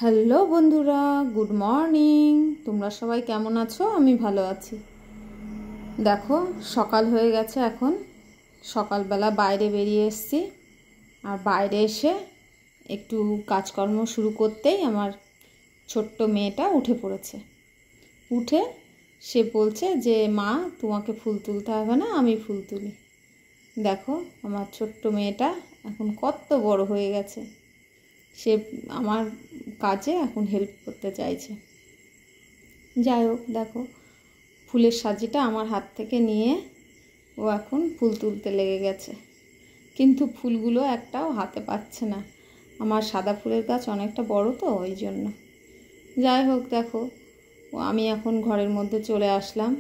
Hello বন্ধুরা, good morning. তোমরা সবাই কেমন আছো? আমি ভালো আছি। দেখো, সকাল হয়ে গেছে। এখন সকালবেলা বাইরে বেরিয়ে এসেছি। আর বাইরে এসে একটু কাজকর্ম শুরু করতেই আমার ছোট্ট মেয়েটা উঠে পড়েছে। উঠে সে বলছে যে মা, তোমাকে ফুল তুলতে হবে না, আমি ফুল তুলি। দেখো, আমার ছোট্ট মেয়েটা এখন কত বড় হয়ে গেছে। সে আমার কাজে এখন হেল্প করতে চাইছে। যাই হোক, দেখো, ফুলের সাজিটা আমার হাত থেকে নিয়ে ও এখন ফুল তুলতে লেগে গেছে। কিন্তু ফুলগুলো একটাও হাতে পাচ্ছে না। আমার সাদা ফুলের গাছ অনেকটা বড় তো, ওই জন্য। যাই হোক, দেখো, আমি এখন ঘরের মধ্যে চলে আসলাম।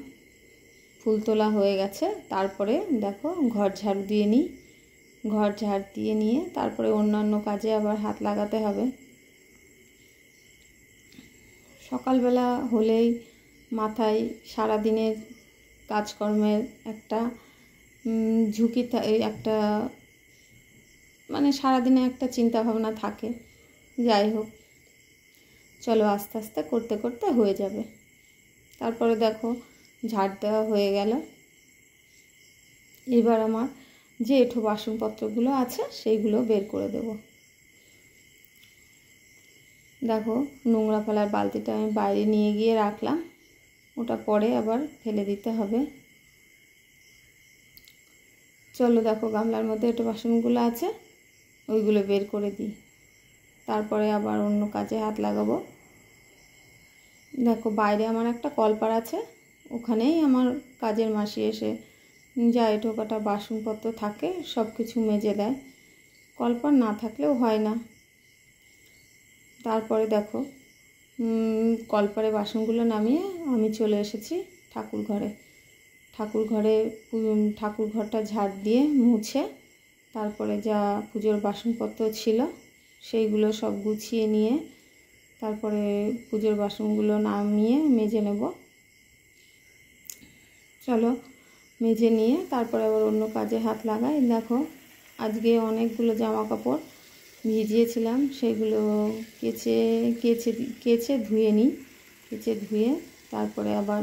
ফুল তোলা হয়ে গেছে। তারপরে দেখো, ঘর ঝাড়ু দিয়ে নিই। ঘর ঝাড় দিয়ে নিয়ে তারপরে অন্যান্য কাজে আবার হাত লাগাতে হবে। সকালবেলা হলেই মাথায় সারাদিনের কাজকর্মের একটা ঝুঁকি, একটা সারাদিনে একটা চিন্তা ভাবনা থাকে। যাই হোক, চলো আস্তে আস্তে করতে করতে হয়ে যাবে। তারপরে দেখো, ঝাড় দেওয়া হয়ে গেল। এবার আমার যে এঁঠো বাসনপত্রগুলো আছে সেইগুলো বের করে দেব। দেখো, নোংরা ফেলার বালতিটা আমি বাইরে নিয়ে গিয়ে রাখলাম। ওটা পরে আবার ফেলে দিতে হবে। চলো, দেখো, গামলার মধ্যে এঁঠো বাসনগুলো আছে, ওইগুলো বের করে দিই। তারপরে আবার অন্য কাজে হাত লাগাবো। দেখো, বাইরে আমার একটা কলপার আছে, ওখানেই আমার কাজের মাসি এসে যা এঁঠো কাটা বাসনপত্র থাকে সব কিছু মেজে দেয়। কলপার না থাকলেও হয় না। তারপরে দেখো, কলপারে বাসনগুলো নামিয়ে আমি চলে এসেছি ঠাকুর ঘরে। ঠাকুর ঘরটা ঝাড় দিয়ে মুছে তারপরে যা পুজোর বাসনপত্র ছিল সেইগুলো সব গুছিয়ে নিয়ে তারপরে পুজোর বাসনগুলো নামিয়ে মেজে নেব। চলো, মেজে নিয়ে তারপরে আবার অন্য কাজে হাত লাগাই। দেখো, আজকে অনেকগুলো জামা কাপড় ভিজিয়েছিলাম, সেগুলো কেচে ধুয়ে নিই। কেচে ধুয়ে তারপরে আবার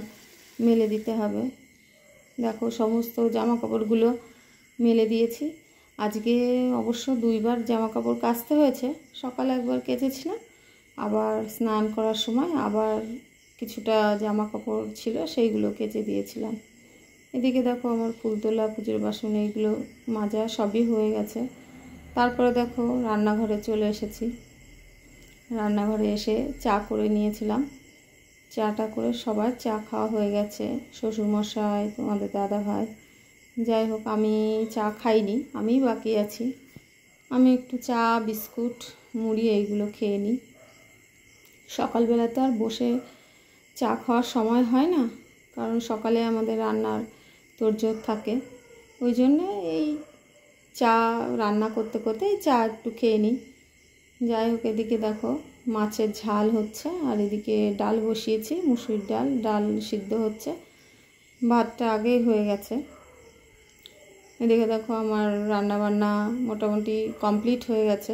মেলে দিতে হবে। দেখো, সমস্ত জামা কাপড়গুলো মেলে দিয়েছি। আজকে অবশ্য 2বার জামা কাপড় কাচতে হয়েছে। সকালে একবার কেচেছিলাম, আবার স্নান করার সময় আবার কিছুটা জামা কাপড় ছিল, সেইগুলো কেচে দিয়েছিলাম। এদিকে দেখো, আমার ফুল তোলা, পুজোর বাসন, এইগুলো মাজা সবই হয়ে গেছে। তারপরে দেখো, রান্নাঘরে চলে এসেছি। রান্নাঘরে এসে চা করে নিয়েছিলাম। চাটা করে সবার চা খাওয়া হয়ে গেছে। শ্বশুরমশাই, তোমাদের দাদা ভাই। যাই হোক, আমি চা খাইনি, আমি বাকি আছি। আমি একটু চা, বিস্কুট, মুড়ি এইগুলো খেয়ে নিই। সকালবেলা তো আর বসে চা খাওয়ার সময় হয় না, কারণ সকালে আমাদের রান্নার তোড়জোড় থাকে। ওই জন্যে এই চা রান্না করতে করতে চা একটু খেয়ে নিই। যাই হোক, এদিকে দেখো, মাছের ঝাল হচ্ছে, আর এদিকে ডাল বসিয়েছি, মুসুরির ডাল। ডাল সিদ্ধ হচ্ছে, ভাতটা আগেই হয়ে গেছে। এদিকে দেখো, আমার রান্নাবান্না মোটামুটি কমপ্লিট হয়ে গেছে।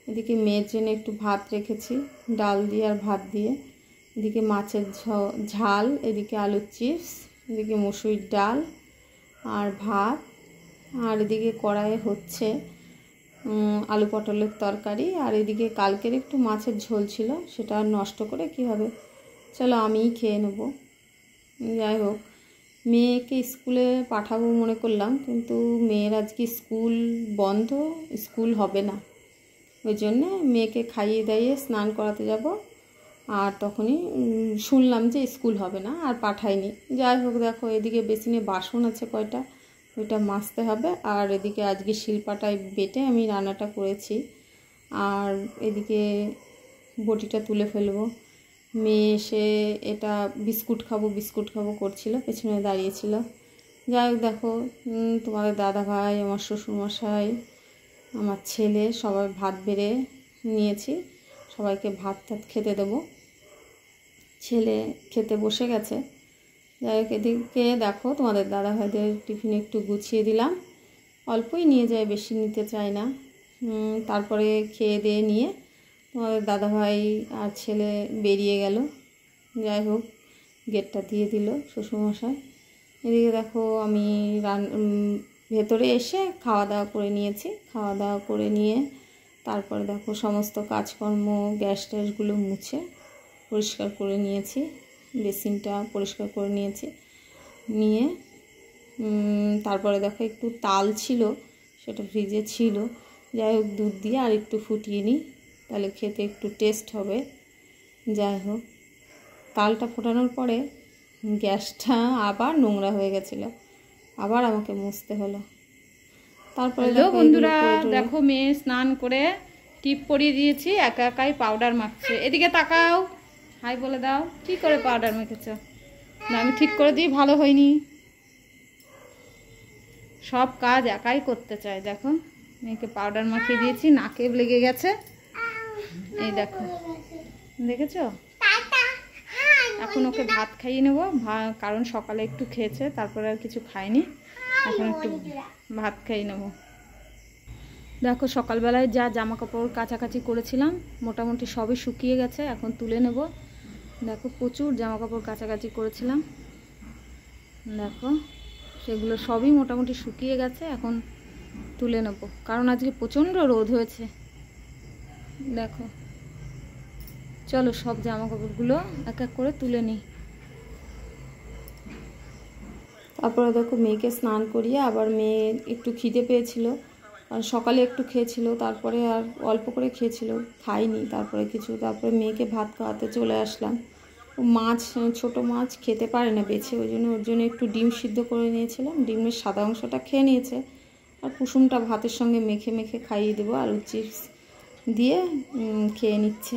এদিকে মেয়ের জন্য একটু ভাত রেখেছি, ডাল দিয়ে আর ভাত দিয়ে। এদিকে মাছের ঝাল, এদিকে আলুর চিপস, এদিকে মুসুরির ডাল আর ভাত। আর এদিকে কড়াইয়ে হচ্ছে আলু পটলের তরকারি। আর এদিকে কালকের একটু মাছের ঝোল ছিল, সেটা নষ্ট করে কী হবে, চলো আমিই খেয়ে নেব। যাই হোক, মেয়েকে স্কুলে পাঠাবো মনে করলাম, কিন্তু মেয়ের আজকে স্কুল বন্ধ, স্কুল হবে না। ওই জন্যে মেয়েকে খাইয়ে দাইয়ে স্নান করাতে যাব। আর তখনই শুনলাম যে স্কুল হবে না, আর পাঠাইনি। যাই হোক, দেখো, এদিকে বেসিনে বাসন আছে কয়টা, ওইটা মাজতে হবে। আর এদিকে আজকে শিলপাটায় বেটে আমি রান্নাটা করেছি। আর এদিকে বটিটা তুলে ফেলবো। মেয়ে এসে এটা বিস্কুট খাবো করছিল, পেছনে দাঁড়িয়েছিল। যাই হোক, দেখো, তোমাদের দাদা ভাই, আমার শ্বশুরমশাই, আমার ছেলে সবাই ভাত বেড়ে নিয়েছি। সবাইকে ভাত খেতে দেবো। ছেলে খেতে বসে গেছে। যাই হোক, এদিকে দেখো, তোমাদের দাদা ভাইদের টিফিন একটু গুছিয়ে দিলাম। অল্পই নিয়ে যায়, বেশি নিতে চায় না। তারপরে খেয়ে দিয়ে নিয়ে তোমাদের দাদাভাই আর ছেলে বেরিয়ে গেল, যাই হোক গেটটা দিয়ে দিল শ্বশুরমশাই। এদিকে দেখো আমি ভেতরে এসে খাওয়া দাওয়া করে নিয়েছি। খাওয়া দাওয়া করে নিয়ে তারপরে দেখো সমস্ত কাজকর্ম গ্যাস ট্যাসগুলো মুছে পরিষ্কার করে নিয়েছি, বেসিনটা পরিষ্কার করে নিয়েছি। নিয়ে তারপরে দেখো একটু তাল ছিল, সেটা ফ্রিজে ছিল, যাই হোক দুধ দিয়ে আর একটু ফুটিয়ে নিই, তাহলে খেতে একটু টেস্ট হবে। যাই হোক তালটা ফোটানোর পরে গ্যাসটা আবার নোংরা হয়ে গেছিলো, আবার আমাকে মুছতে হলো। তারপরে বন্ধুরা দেখো মেয়ে স্নান করে টিপ পরিয়ে দিয়েছি, একা একাই পাউডার মাখছে। এদিকে তাকাও, হাই বলে দাও। কি করে পাউডার মেখেছ? না আমি ঠিক করে দিই, ভালো হয়নি। সব কাজ একাই করতে চায়। দেখো মেয়েকে পাউডার মাখিয়ে দিয়েছি, নাকে লেগে গেছে। এই দেখো, দেখেছ? এখন ওকে ভাত খাইয়ে নেবো, কারণ সকালে একটু খেয়েছে, তারপরে আর কিছু খায়নি। এখন একটু ভাত খাইয়ে নেবো। দেখো সকালবেলায় যা জামা কাপড় কাচাকাচি করেছিলাম মোটামুটি সবই শুকিয়ে গেছে, এখন তুলে নেব। দেখো প্রচুর জামা কাপড় কাচাকাচি করেছিলাম, দেখো সেগুলো সবই মোটামুটি শুকিয়ে গেছে, এখন তুলে নেব। কারণ আজকে প্রচণ্ড রোদ হয়েছে। দেখো চলো সব জামা কাপড়গুলো এক এক করে তুলে নিই। তারপরে দেখো মেয়েকে স্নান করিয়ে আবার মেয়ে একটু খিদে পেয়েছিল, আর সকালে একটু খেয়েছিল, তারপরে আর অল্প করে খেয়েছিল, খাইনি তারপরে কিছু। তারপরে মেয়েকে ভাত খাওয়াতে চলে আসলাম। ও মাছ, ছোট মাছ খেতে পারে না বেছে, ওই জন্য ওর জন্য একটু ডিম সিদ্ধ করে নিয়েছিলাম, ডিমের সাদা অংশটা খেয়ে নিয়েছে, আর কুসুমটা ভাতের সঙ্গে মেখে মেখে খাইয়ে দেবো, আলু চিপস দিয়ে খেয়ে নিচ্ছে।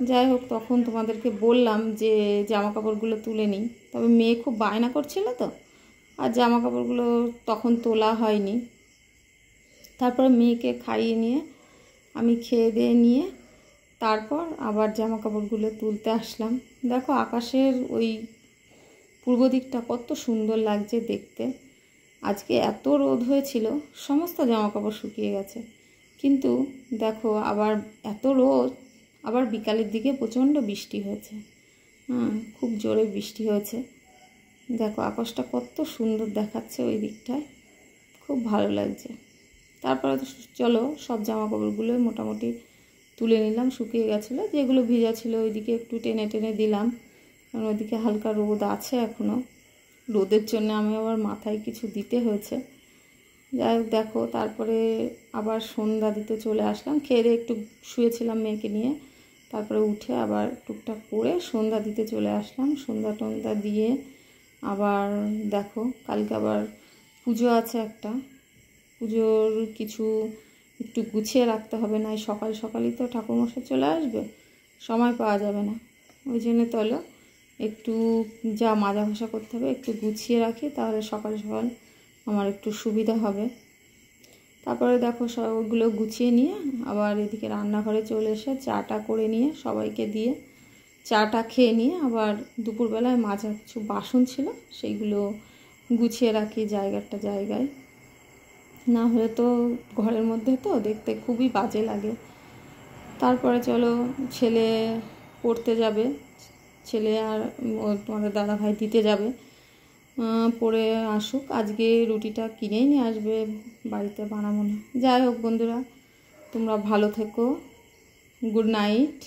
যাই হোক তখন তোমাদেরকে বললাম যে জামা কাপড়গুলো তুলে নিই, তবে মেয়ে খুব বায়না করছিল তো, আর জামা কাপড়গুলো তখন তোলা হয়নি। তারপর মেয়েকে খাইয়ে নিয়ে আমি খেয়ে দিয়ে নিয়ে তারপর আবার জামা কাপড়গুলো তুলতে আসলাম। দেখো আকাশের ওই পূর্ব দিকটা কত সুন্দর লাগছে দেখতে। আজকে এত রোদ হয়েছিল, সমস্ত জামা কাপড় শুকিয়ে গেছে, কিন্তু দেখো আবার এত রোদ, আবার বিকালের দিকে প্রচণ্ড বৃষ্টি হয়েছে। খুব জোরে বৃষ্টি হয়েছে। দেখো আকাশটা কত সুন্দর দেখাচ্ছে ওই দিকটায়, খুব ভালো লাগছে। তারপরে তো চলো সব জামা কাপড়গুলো মোটামুটি তুলে নিলাম, শুকিয়ে গেছিলো, যেগুলো ভিজা ছিল ওইদিকে একটু টেনে টেনে দিলাম, কারণ ওইদিকে হালকা রোদ আছে এখনও, রোদের জন্য আমি আবার মাথায় কিছু দিতে হয়েছে। যাই হোক দেখো তারপরে আবার সন্ধ্যা দিতে চলে আসলাম, খেয়ে একটু শুয়েছিলাম মেয়েকে নিয়ে, তারপরে উঠে আবার টুকটাক করে সন্ধ্যা দিতে চলে আসলাম। সন্ধ্যা টন্ধ্যা দিয়ে আবার দেখো কালকে আবার পুজো আছে একটা, পুজোর কিছু একটু গুছিয়ে রাখতে হবে, না সকাল সকালই তো ঠাকুরমশাই চলে আসবে, সময় পাওয়া যাবে না, ওই জন্য চলো একটু যা মাজা ঘষা করতে হবে একটু গুছিয়ে রাখি, তাহলে সকাল সকাল আমার একটু সুবিধা হবে। তারপরে দেখো সবগুলো গুছিয়ে নিয়ে আবার এদিকে রান্নাঘরে চলে এসে চাটা করে নিয়ে সবাইকে দিয়ে চাটা খেয়ে নিয়ে আবার দুপুরবেলায় মাজা কিছু বাসন ছিল সেইগুলো গুছিয়ে রাখি জায়গাটা জায়গায়, না হলে তো ঘরের মধ্যে তো দেখতে খুবই বাজে লাগে। তারপরে চলো ছেলে পড়তে যাবে, ছেলে আর তোমাদের দাদাভাই দিতে যাবে, পড়ে আসুক, আজকে রুটিটা কিনেই নিয়ে আসবে, বাড়িতে বানাবো না। যাই হোক বন্ধুরা তোমরা ভালো থেকো, গুড নাইট।